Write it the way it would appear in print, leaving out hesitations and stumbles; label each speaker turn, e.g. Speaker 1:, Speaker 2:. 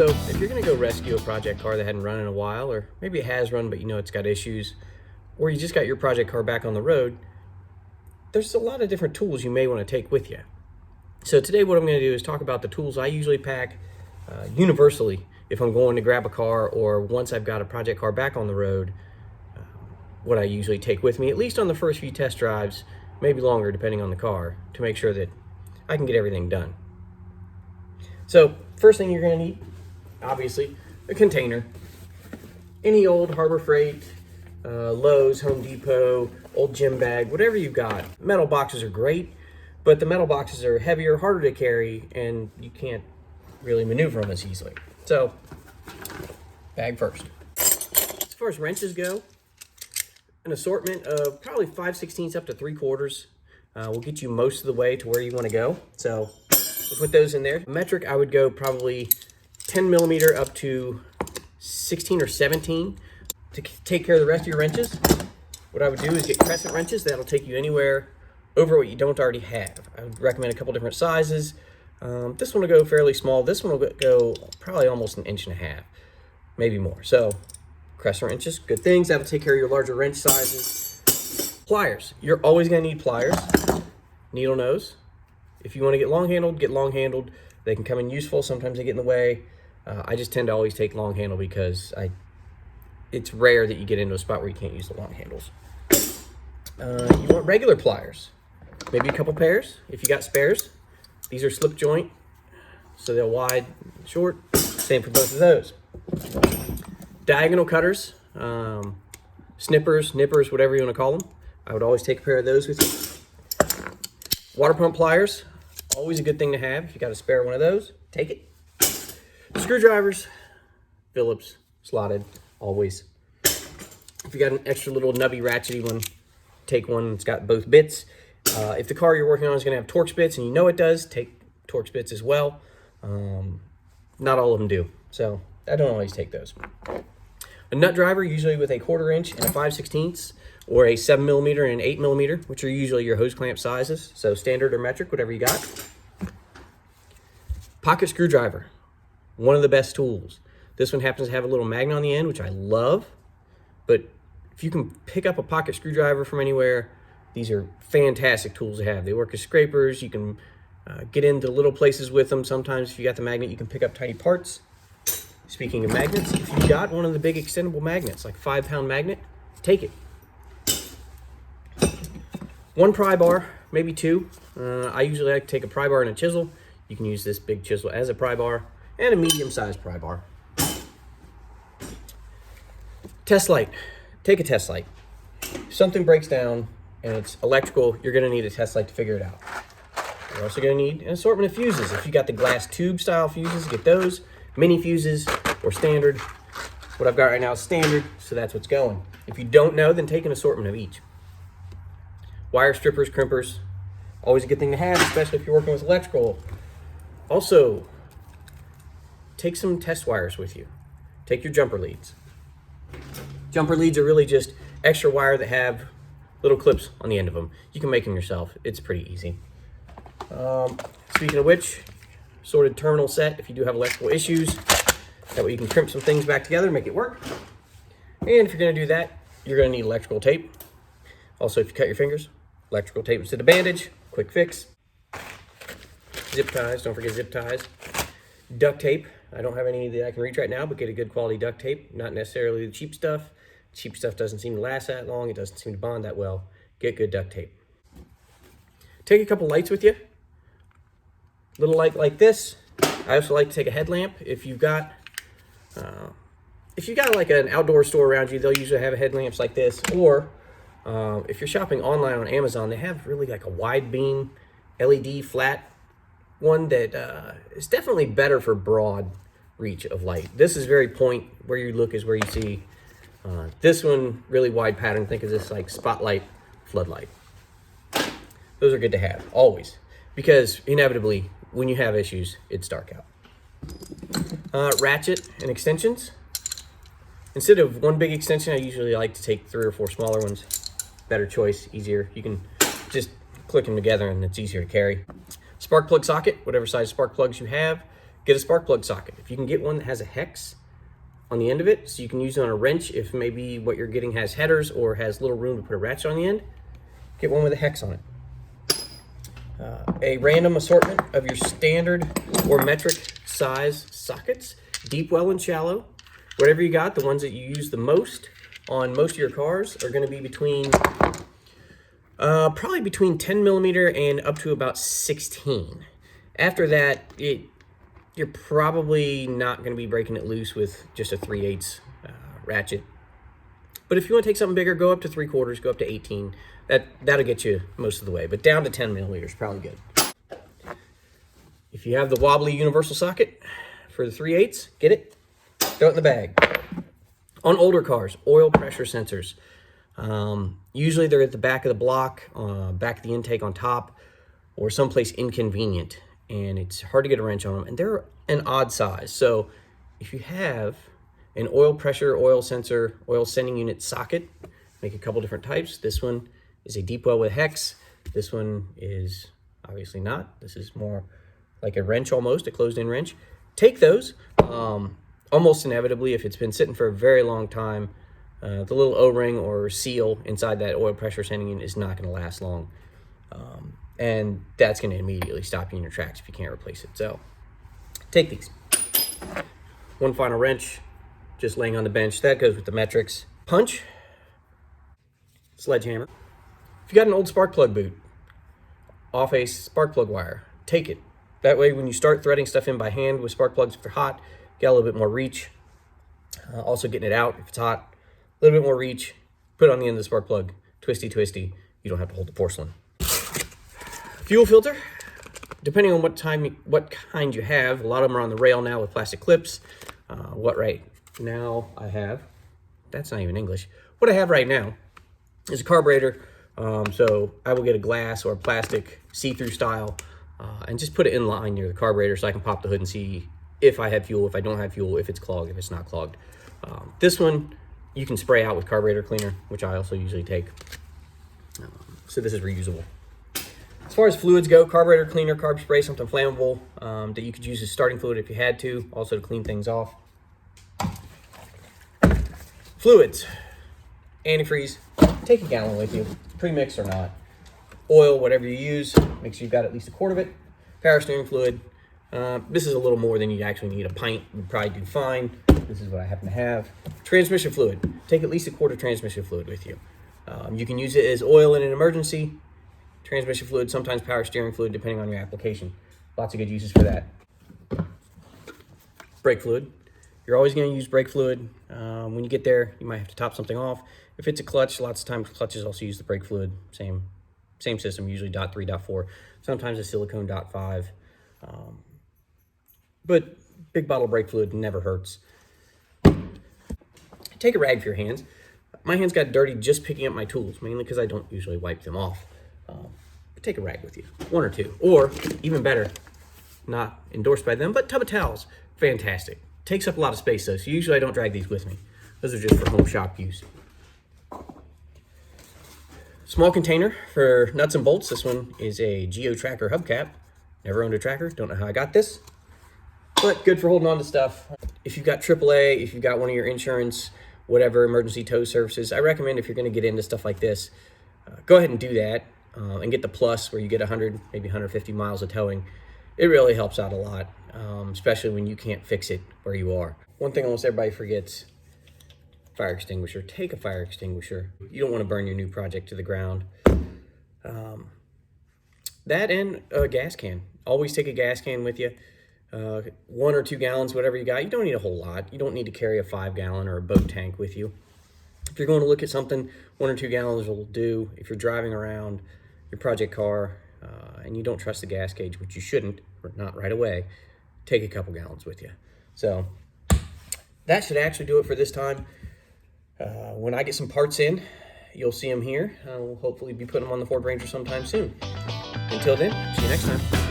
Speaker 1: So if you're gonna go rescue a project car that hadn't run in a while, or maybe it has run but you know it's got issues, or you just got your project car back on the road, there's a lot of different tools you may want to take with you. So today what I'm going to do is talk about the tools I usually pack universally if I'm going to grab a car, or once I've got a project car back on the road, what I usually take with me, at least on the first few test drives, maybe longer depending on the car, to make sure that I can get everything done. So first thing you're going to need, obviously, a container. Any old Harbor Freight, Lowe's, Home Depot, old gym bag, whatever you've got. Metal boxes are great, but the metal boxes are heavier, harder to carry, and you can't really maneuver them as easily. So, bag first. As far as wrenches go, an assortment of probably 5/16 up to 3/4 will get you most of the way to where you want to go. So, we'll put those in there. Metric, I would go probably 10mm up to 16 or 17. To take care of the rest of your wrenches, what I would do is get crescent wrenches. That'll take you anywhere over what you don't already have. I would recommend a couple different sizes. This one will go fairly small. This one will go probably almost 1.5 inches, maybe more. So crescent wrenches, good things. That'll take care of your larger wrench sizes. Pliers, you're always gonna need pliers. Needle nose. If you wanna get long handled, get long handled. They can come in useful, sometimes they get in the way. I just tend to always take long handle because it's rare that you get into a spot where you can't use the long handles. You want regular pliers, maybe a couple pairs if you got spares. These are slip joint, so they're wide, short. Same for both of those. Diagonal cutters, snippers, nippers, whatever you want to call them. I would always take a pair of those with you. Water pump pliers, always a good thing to have. If you got a spare one of those, take it. Screwdrivers, Phillips, slotted. Always. If you got an extra little nubby ratchety one, take one that's got both bits. If the car you're working on is going to have Torx bits, and you know it does, take Torx bits as well. Not all of them do, so I don't always take those. A nut driver, usually with a 1/4 inch and a 5/16, or a 7mm and an 8mm, which are usually your hose clamp sizes, so standard or metric, whatever you got. Pocket screwdriver, one of the best tools. This one happens to have a little magnet on the end, which I love, but if you can pick up a pocket screwdriver from anywhere, these are fantastic tools to have. They work as scrapers. You can get into little places with them. Sometimes if you got the magnet, you can pick up tiny parts. Speaking of magnets, if you got one of the big extendable magnets, like 5-pound magnet, take it. One pry bar, maybe two. I usually like to take a pry bar and a chisel. You can use this big chisel as a pry bar, and a medium-sized pry bar. Test light. Take a test light. If something breaks down and it's electrical, you're going to need a test light to figure it out. You're also going to need an assortment of fuses. If you got the glass tube style fuses, get those. Mini fuses or standard. What I've got right now is standard, so that's what's going. If you don't know, then take an assortment of each. Wire strippers, crimpers, always a good thing to have, especially if you're working with electrical. Also, take some test wires with you. Take your jumper leads. Jumper leads are really just extra wire that have little clips on the end of them. You can make them yourself. It's pretty easy. Speaking of which, sorted terminal set if you do have electrical issues. That way you can crimp some things back together, make it work. And if you're going to do that, you're going to need electrical tape. Also, if you cut your fingers, electrical tape instead of bandage. Quick fix. Zip ties. Don't forget zip ties. Duct tape. I don't have any that I can reach right now, but get a good quality duct tape. Not necessarily the cheap stuff. Cheap stuff doesn't seem to last that long. It doesn't seem to bond that well. Get good duct tape. Take a couple lights with you. Little light like this. I also like to take a headlamp. If you've got like an outdoor store around you, they'll usually have headlamps like this. Or if you're shopping online on Amazon, they have really like a wide beam LED flat one that is definitely better for broad reach of light. This is very point, where you look is where you see. This one, really wide pattern. Think of this like spotlight, floodlight. Those are good to have, always. Because inevitably, when you have issues, it's dark out. Ratchet and extensions. Instead of one big extension, I usually like to take 3 or 4 smaller ones. Better choice, easier. You can just click them together and it's easier to carry. Spark plug socket, whatever size spark plugs you have. get a spark plug socket. If you can get one that has a hex on the end of it, so you can use it on a wrench if maybe what you're getting has headers or has little room to put a ratchet on the end, get one with a hex on it. A random assortment of your standard or metric size sockets, deep well and shallow. Whatever you got, the ones that you use the most on most of your cars are going to be between probably between 10 millimeter and up to about 16. After that, you're probably not going to be breaking it loose with just a 3/8 ratchet. But if you want to take something bigger, go up to 3/4, go up to 18. That'll get you most of the way, but down to 10 millimeters, probably good. If you have the wobbly universal socket for the 3/8, get it, throw it in the bag. On older cars, oil pressure sensors. Usually they're at the back of the block, back of the intake on top, or someplace inconvenient, and it's hard to get a wrench on them, and they're an odd size. So if you have an oil pressure, oil sensor, oil sending unit socket, make a couple different types. This one is a deep well with hex. This one is obviously not. This is more like a wrench almost, a closed-in wrench. Take those. Almost inevitably, if it's been sitting for a very long time, the little O-ring or seal inside that oil pressure sending unit is not going to last long. And that's going to immediately stop you in your tracks if you can't replace it. So take these. One final wrench, just laying on the bench. That goes with the metrics. Punch, sledgehammer. If you got an old spark plug boot off a spark plug wire, take it. That way when you start threading stuff in by hand with spark plugs, if they're hot, get a little bit more reach. Also getting it out if it's hot, a little bit more reach. Put it on the end of the spark plug, twisty, twisty. You don't have to hold the porcelain. Fuel filter, depending on what kind you have. A lot of them are on the rail now with plastic clips. What right now I have, that's not even English. What I have right now is a carburetor. So I will get a glass or a plastic see-through style and just put it in line near the carburetor so I can pop the hood and see if I have fuel, if I don't have fuel, if it's clogged, if it's not clogged. This one you can spray out with carburetor cleaner, which I also usually take. So this is reusable. As far as fluids go, carburetor cleaner, carb spray, something flammable that you could use as starting fluid if you had to, also to clean things off. Fluids, antifreeze, take a gallon with you, pre-mixed or not. Oil, whatever you use, make sure you've got at least a quart of it. Power steering fluid, this is a little more than you actually need. A pint would probably do fine. This is what I happen to have. Transmission fluid, take at least a quart of transmission fluid with you. You can use it as oil in an emergency. Transmission fluid, sometimes power steering fluid, depending on your application. Lots of good uses for that. Brake fluid. You're always going to use brake fluid. When you get there, you might have to top something off. If it's a clutch, lots of times clutches also use the brake fluid. Same system, usually .3, .4. Sometimes a silicone .5. But big bottle brake fluid never hurts. Take a rag for your hands. My hands got dirty just picking up my tools, mainly because I don't usually wipe them off. But take a rag with you, one or two. Or, even better, not endorsed by them, but tub of towels. Fantastic. Takes up a lot of space though, so usually I don't drag these with me. Those are just for home shop use. Small container for nuts and bolts. This one is a Geo Tracker hubcap. Never owned a tracker, don't know how I got this, but good for holding on to stuff. If you've got AAA, if you've got one of your insurance, whatever, emergency tow services, I recommend if you're gonna get into stuff like this, go ahead and do that and get the plus where you get 100, maybe 150 miles of towing. It really helps out a lot, especially when you can't fix it where you are. One thing almost everybody forgets, fire extinguisher. Take a fire extinguisher. You don't want to burn your new project to the ground. That and a gas can. Always take a gas can with you. 1 or 2 gallons, whatever you got. You don't need a whole lot. You don't need to carry a 5-gallon or a boat tank with you. If you're going to look at something, 1 or 2 gallons will do. If you're driving around your project car and you don't trust the gas gauge, which you shouldn't, or not right away, take a couple gallons with you. So that should actually do it for this time. When I get some parts in, you'll see them here. I will hopefully be putting them on the Ford Ranger sometime soon. Until then, see you next time.